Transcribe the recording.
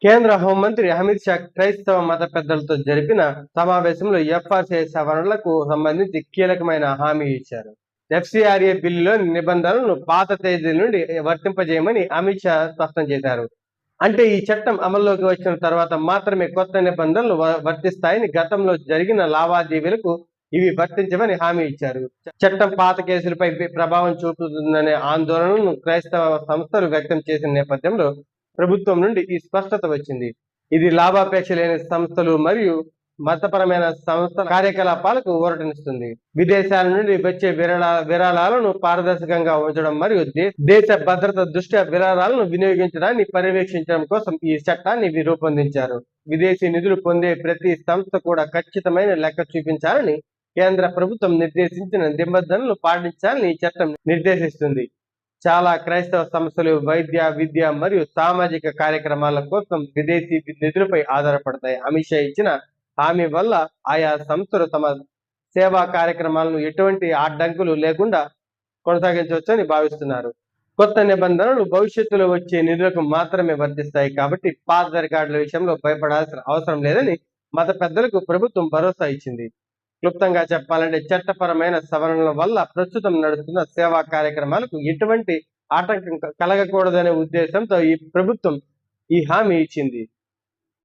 కేంద్ర హోంమంత్రి అమిత్ షా క్రైస్తవ మత పెద్దలతో జరిపిన సమావేశంలో ఎఫ్ఆర్సిఐ సవరణలకు సంబంధించి కీలకమైన హామీ ఇచ్చారు. ఎఫ్సిఆర్ఏ బిల్లులోని నిబంధనలను పాత తేదీ నుండి వర్తింపజేయమని అమిత్ షా స్పష్టం చేశారు. అంటే ఈ చట్టం అమల్లోకి వచ్చిన తర్వాత మాత్రమే కొత్త నిబంధనలు వర్తిస్తాయని, గతంలో జరిగిన లావాదేవీలకు ఇవి వర్తించమని హామీ ఇచ్చారు. చట్టం పాత కేసులపై ప్రభావం చూపుతుందనే ఆందోళనను క్రైస్తవ సంస్థలు వ్యక్తం చేసిన నేపథ్యంలో ప్రభుత్వం నుండి ఈ స్పష్టత వచ్చింది. ఇది లాభాపేక్ష లేని సంస్థలు మరియు మతపరమైన సంస్థల కార్యకలాపాలకు ఊరటనిస్తుంది. విదేశాల నుండి వచ్చే విరాళాలను పారదర్శకంగా ఉంచడం మరియు దేశ భద్రత దృష్ట్యా విరాళాలను వినియోగించడాన్ని పర్యవేక్షించడం కోసం ఈ చట్టాన్ని రూపొందించారు. విదేశీ నిధులు పొందే ప్రతి సంస్థ కూడా ఖచ్చితమైన లెక్క చూపించాలని, కేంద్ర ప్రభుత్వం నిర్దేశించిన నిబంధనలు పాటించాలని ఈ చట్టం నిర్దేశిస్తుంది. చాలా క్రైస్తవ సంస్థలు వైద్య, విద్య మరియు సామాజిక కార్యక్రమాల కోసం విదేశీ నిధులపై ఆధారపడతాయి. అమిత్ షా ఇచ్చిన హామీ వల్ల ఆయా సంస్థలు తమ సేవా కార్యక్రమాలను ఎటువంటి అడ్డంకులు లేకుండా కొనసాగించవచ్చని భావిస్తున్నారు. కొత్త నిబంధనలు భవిష్యత్తులో వచ్చే నిధులకు మాత్రమే వర్తిస్తాయి కాబట్టి పాత రికార్డుల విషయంలో భయపడాల్సిన అవసరం లేదని మత పెద్దలకు ప్రభుత్వం భరోసా ఇచ్చింది. క్లుప్తంగా చెప్పాలంటే, చట్టపరమైన సవరణల వల్ల ప్రస్తుతం నడుస్తున్న సేవా కార్యక్రమాలకు ఎటువంటి ఆటంకం కలగకూడదనే ఉద్దేశంతో ఈ ప్రభుత్వం ఈ హామీ ఇచ్చింది.